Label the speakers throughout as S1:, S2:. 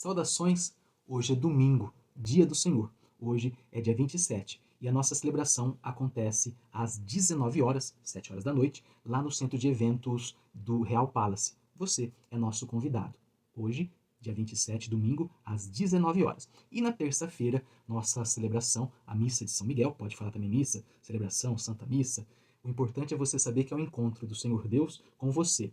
S1: Saudações! Hoje é domingo, dia do Senhor. Hoje é dia 27 e a nossa celebração acontece às 19 horas, 7 horas da noite, lá no centro de eventos do Real Palace. Você é nosso convidado. Hoje, dia 27, domingo, às 19 horas. E na terça-feira, nossa celebração, a Missa de São Miguel, pode falar também missa, celebração, Santa Missa. O importante é você saber que é o encontro do Senhor Deus com você.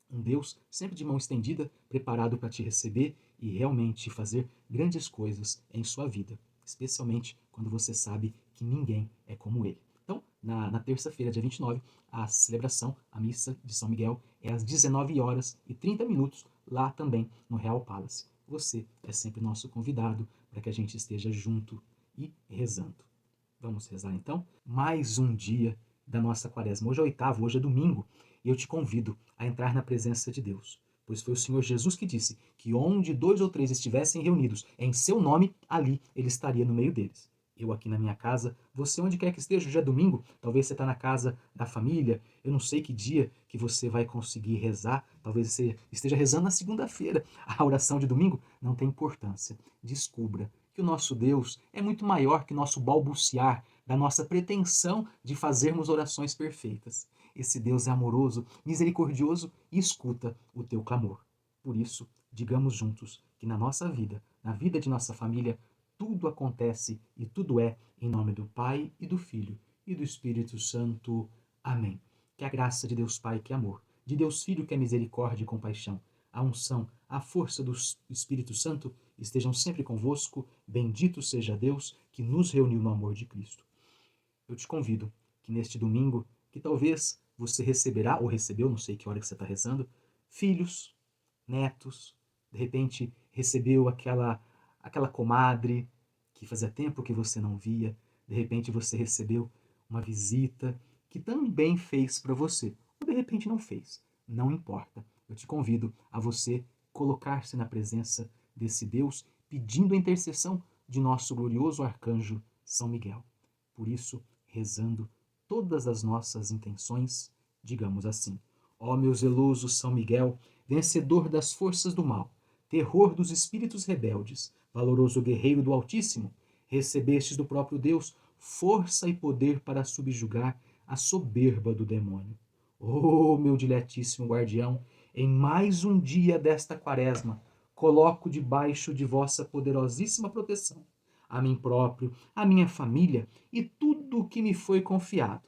S1: Um Deus sempre de mão estendida, preparado para te receber e realmente fazer grandes coisas em sua vida, especialmente quando você sabe que ninguém é como Ele. Então, na terça-feira, dia 29, a celebração, a missa de São Miguel, é às 19 horas e 30 minutos, lá também no Real Palace. Você é sempre nosso convidado para que a gente esteja junto e rezando. Vamos rezar então? Mais um dia da nossa quaresma. Hoje é oitavo, hoje é domingo, e eu te convido a entrar na presença de Deus. Pois foi o Senhor Jesus que disse que onde 2 ou 3 estivessem reunidos em seu nome, ali Ele estaria no meio deles. Eu aqui na minha casa, você onde quer que esteja, hoje é domingo, talvez você está na casa da família, eu não sei que dia que você vai conseguir rezar, talvez você esteja rezando na segunda-feira. A oração de domingo não tem importância. Descubra que o nosso Deus é muito maior que nosso balbuciar, da nossa pretensão de fazermos orações perfeitas. Esse Deus é amoroso, misericordioso e escuta o teu clamor. Por isso, digamos juntos que na nossa vida, na vida de nossa família, tudo acontece e tudo é em nome do Pai e do Filho e do Espírito Santo. Amém. Que a graça de Deus Pai, que é amor, de Deus Filho, que é misericórdia e compaixão, a unção, a força do Espírito Santo estejam sempre convosco. Bendito seja Deus que nos reuniu no amor de Cristo. Eu te convido que neste domingo, que talvez você receberá ou recebeu, não sei que hora que você está rezando, filhos, netos, de repente recebeu aquela comadre que fazia tempo que você não via, de repente você recebeu uma visita que também fez para você, ou de repente não fez, não importa. Eu te convido a você colocar-se na presença desse Deus, pedindo a intercessão de nosso glorioso arcanjo São Miguel. Por isso, rezando todas as nossas intenções, digamos assim: ó meu zeloso São Miguel, vencedor das forças do mal, terror dos espíritos rebeldes, valoroso guerreiro do Altíssimo, recebestes do próprio Deus força e poder para subjugar a soberba do demônio. Oh, meu diletíssimo guardião, em mais um dia desta quaresma, coloco debaixo de vossa poderosíssima proteção a mim próprio, a minha família e tudo o que me foi confiado.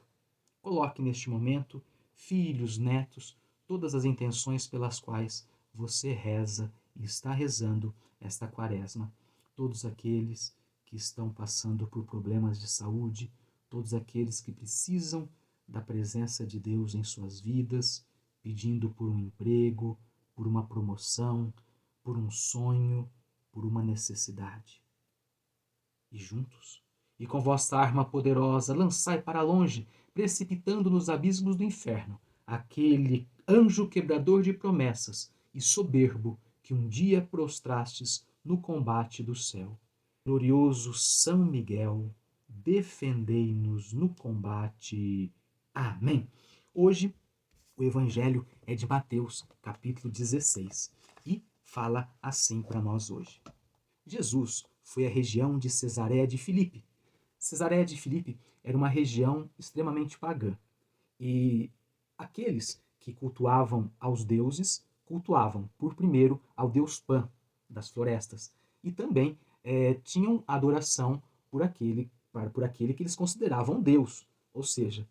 S1: Coloque neste momento filhos, netos, todas as intenções pelas quais você reza e está rezando esta quaresma. Todos aqueles que estão passando por problemas de saúde, todos aqueles que precisam da presença de Deus em suas vidas, pedindo por um emprego, por uma promoção, por um sonho, por uma necessidade. E juntos, e com vossa arma poderosa, lançai para longe, precipitando nos abismos do inferno, aquele anjo quebrador de promessas e soberbo que um dia prostrastes no combate do céu. Glorioso São Miguel, defendei-nos no combate. Amém. Hoje, o Evangelho é de Mateus, capítulo 16, e fala assim para nós hoje. Jesus foi à região de Cesareia de Filipe. Cesareia de Filipe era uma região extremamente pagã. E aqueles que cultuavam aos deuses, cultuavam por primeiro ao deus Pan, das florestas. E também tinham adoração por aquele que eles consideravam Deus, ou seja,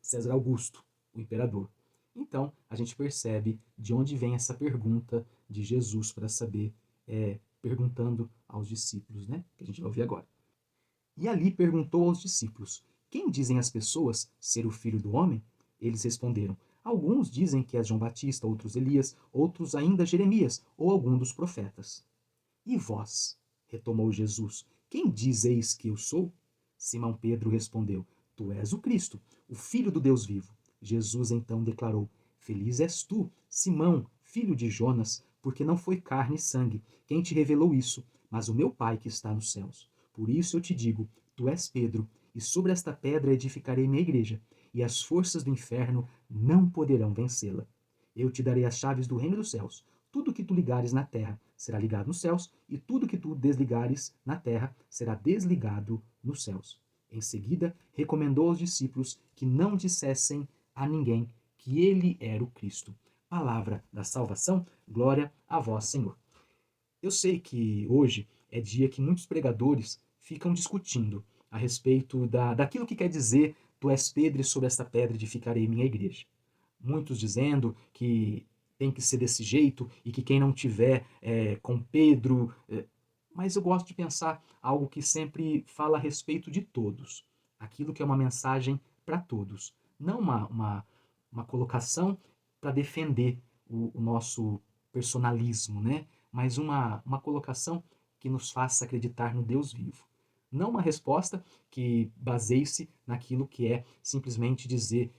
S1: César Augusto, o imperador. Então, a gente percebe de onde vem essa pergunta de Jesus para saber, perguntando aos discípulos, né? Que a gente vai ouvir agora. E ali perguntou aos discípulos: quem dizem as pessoas ser o Filho do Homem? Eles responderam: alguns dizem que é João Batista, outros Elias, outros ainda Jeremias ou algum dos profetas. E vós? Retomou Jesus: quem dizeis que eu sou? Simão Pedro respondeu: tu és o Cristo, o Filho do Deus vivo. Jesus então declarou: feliz és tu, Simão, filho de Jonas, porque não foi carne e sangue quem te revelou isso, mas o meu Pai que está nos céus. Por isso eu te digo: tu és Pedro, e sobre esta pedra edificarei minha igreja, e as forças do inferno não poderão vencê-la. Eu te darei as chaves do reino dos céus. Tudo que tu ligares na terra será ligado nos céus, e tudo que tu desligares na terra será desligado nos céus. Em seguida, recomendou aos discípulos que não dissessem a ninguém que ele era o Cristo. Palavra da salvação, glória a vós, Senhor. Eu sei que hoje é dia que muitos pregadores ficam discutindo a respeito daquilo que quer dizer tu és Pedro e sobre esta pedra edificarei minha igreja. Muitos dizendo que tem que ser desse jeito e que quem não tiver com Pedro... mas eu gosto de pensar algo que sempre fala a respeito de todos. Aquilo que é uma mensagem para todos. Não uma colocação para defender o nosso personalismo, né? Mas uma colocação que nos faça acreditar no Deus vivo. Não uma resposta que baseie-se naquilo que é simplesmente dizer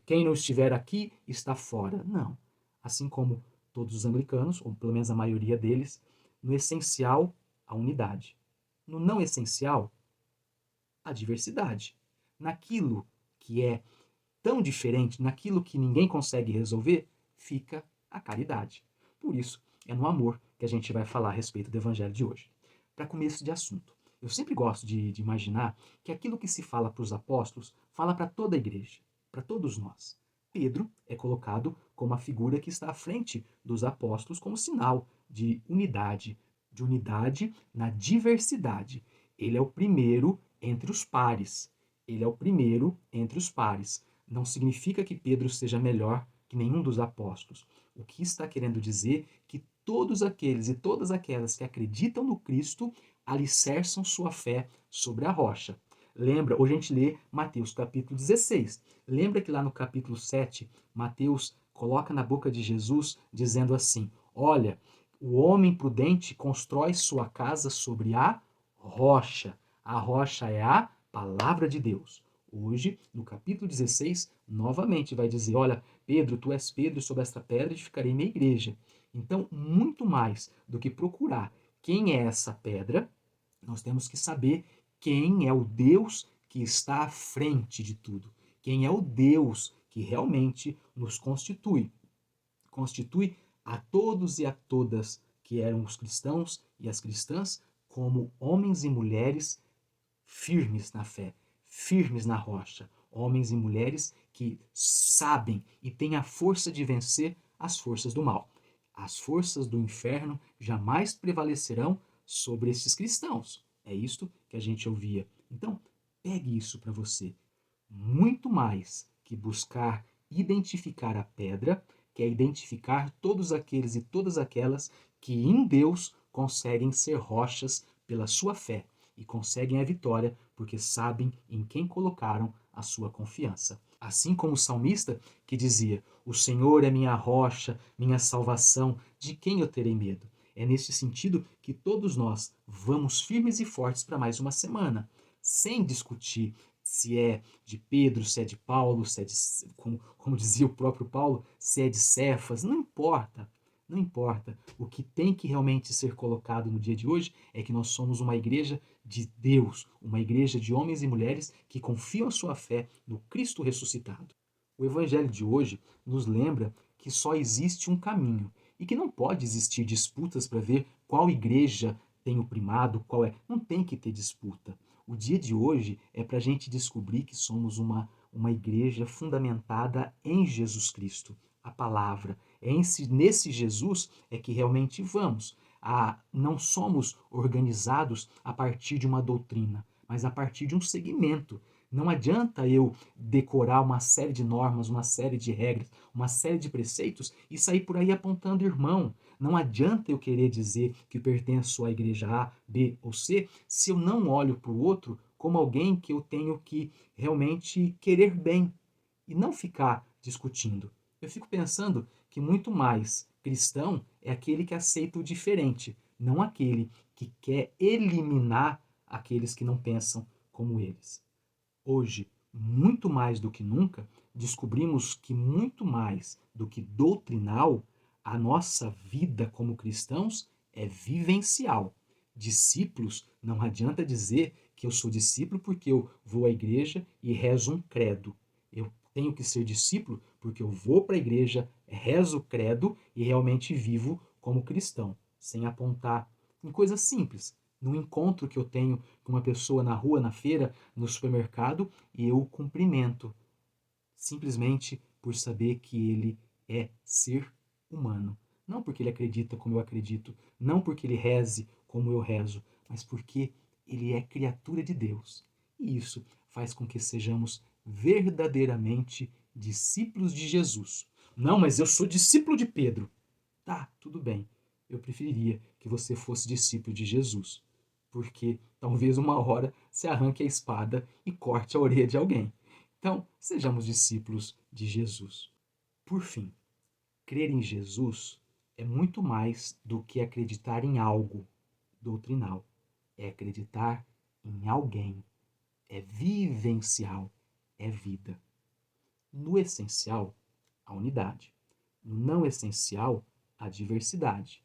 S1: quem não estiver aqui está fora. Não. Assim como todos os anglicanos, ou pelo menos a maioria deles, no essencial, a unidade. No não essencial, a diversidade. Naquilo que é tão diferente, naquilo que ninguém consegue resolver, fica a caridade. Por isso, é no amor que a gente vai falar a respeito do evangelho de hoje. Para começo de assunto, eu sempre gosto de imaginar que aquilo que se fala para os apóstolos, fala para toda a igreja, para todos nós. Pedro é colocado como a figura que está à frente dos apóstolos como sinal de unidade na diversidade. Ele é o primeiro entre os pares. Ele é o primeiro entre os pares. Não significa que Pedro seja melhor que nenhum dos apóstolos. O que está querendo dizer que todos aqueles e todas aquelas que acreditam no Cristo alicerçam sua fé sobre a rocha. Lembra, hoje a gente lê Mateus capítulo 16. Lembra que lá no capítulo 7, Mateus coloca na boca de Jesus dizendo assim: olha, o homem prudente constrói sua casa sobre a rocha. A rocha é a palavra de Deus. Hoje, no capítulo 16, novamente vai dizer: olha, Pedro, tu és Pedro, e sobre esta pedra edificarei minha igreja. Então, muito mais do que procurar quem é essa pedra, nós temos que saber quem é o Deus que está à frente de tudo. Quem é o Deus que realmente nos constitui. Constitui a todos e a todas que eram os cristãos e as cristãs como homens e mulheres firmes na fé, firmes na rocha, homens e mulheres que sabem e têm a força de vencer as forças do mal. As forças do inferno jamais prevalecerão sobre esses cristãos. É isto que a gente ouvia. Então, pegue isso para você. Muito mais que buscar identificar a pedra, que é identificar todos aqueles e todas aquelas que em Deus conseguem ser rochas pela sua fé e conseguem a vitória porque sabem em quem colocaram a sua confiança. Assim como o salmista que dizia: o Senhor é minha rocha, minha salvação, de quem eu terei medo? É nesse sentido que todos nós vamos firmes e fortes para mais uma semana, sem discutir se é de Pedro, se é de Paulo, se é de, como dizia o próprio Paulo, se é de Cefas, não importa. Não importa. O que tem que realmente ser colocado no dia de hoje é que nós somos uma igreja de Deus, uma igreja de homens e mulheres que confiam a sua fé no Cristo ressuscitado. O evangelho de hoje nos lembra que só existe um caminho e que não pode existir disputas para ver qual igreja tem o primado, qual é. Não tem que ter disputa. O dia de hoje é para a gente descobrir que somos uma igreja fundamentada em Jesus Cristo, a palavra. Nesse Jesus é que realmente vamos. Não somos organizados a partir de uma doutrina, mas a partir de um segmento. Não adianta eu decorar uma série de normas, uma série de regras, uma série de preceitos e sair por aí apontando irmão. Não adianta eu querer dizer que pertenço à igreja A, B ou C se eu não olho para o outro como alguém que eu tenho que realmente querer bem e não ficar discutindo. Eu fico pensando que muito mais cristão é aquele que aceita o diferente, não aquele que quer eliminar aqueles que não pensam como eles. Hoje, muito mais do que nunca, descobrimos que muito mais do que doutrinal, a nossa vida como cristãos é vivencial. Discípulos, não adianta dizer que eu sou discípulo porque eu vou à igreja e rezo um credo. Eu tenho que ser discípulo porque eu vou para a igreja, rezo o credo e realmente vivo como cristão. sem apontar, em coisas simples. No encontro que eu tenho com uma pessoa na rua, na feira, no supermercado, e eu o cumprimento, simplesmente por saber que ele é ser humano. Não porque ele acredita como eu acredito, não porque ele reze como eu rezo, mas porque ele é criatura de Deus. E isso faz com que sejamos verdadeiramente discípulos de Jesus. Não, mas eu sou discípulo de Pedro. Tá, tudo bem. Eu preferiria que você fosse discípulo de Jesus, porque talvez uma hora se arranque a espada e corte a orelha de alguém. Então, sejamos discípulos de Jesus. Por fim, crer em Jesus é muito mais do que acreditar em algo doutrinal. É acreditar em alguém. É vivencial. É vida. No essencial, a unidade. No não essencial, a diversidade.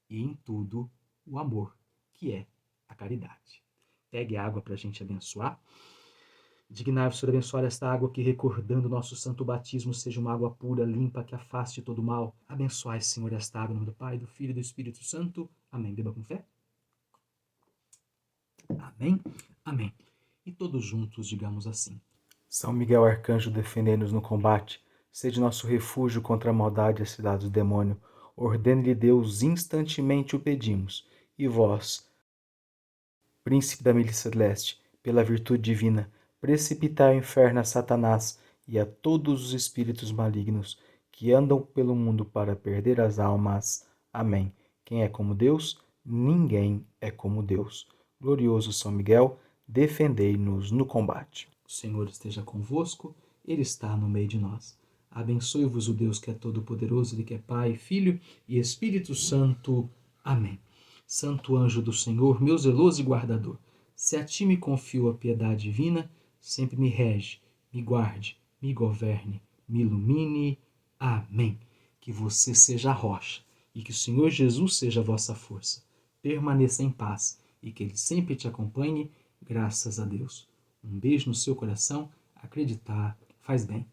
S1: E em tudo, o amor, que é a caridade. Pegue água para a gente abençoar. Dignai-vos, Senhor, abençoar esta água que, recordando o nosso santo batismo, seja uma água pura, limpa, que afaste todo o mal. Abençoai, Senhor, esta água, em nome do Pai, do Filho e do Espírito Santo. Amém. Beba com fé. Amém. Amém. E todos juntos digamos assim:
S2: São Miguel Arcanjo, defendei-nos no combate. Sede nosso refúgio contra a maldade e as cidades do demônio. Ordene-lhe Deus, instantemente o pedimos. E vós, príncipe da milícia celeste, pela virtude divina, precipitai ao inferno a Satanás e a todos os espíritos malignos que andam pelo mundo para perder as almas. Amém. Quem é como Deus? Ninguém é como Deus. Glorioso São Miguel, defendei-nos no combate.
S1: O Senhor esteja convosco, Ele está no meio de nós. Abençoe-vos o Deus que é todo-poderoso, Ele que é Pai, Filho e Espírito Santo. Amém. Santo anjo do Senhor, meu zeloso e guardador, se a ti me confio a piedade divina, sempre me rege, me guarde, me governe, me ilumine. Amém. Que você seja a rocha e que o Senhor Jesus seja a vossa força. Permaneça em paz e que Ele sempre te acompanhe, graças a Deus. Um beijo no seu coração. Acreditar faz bem.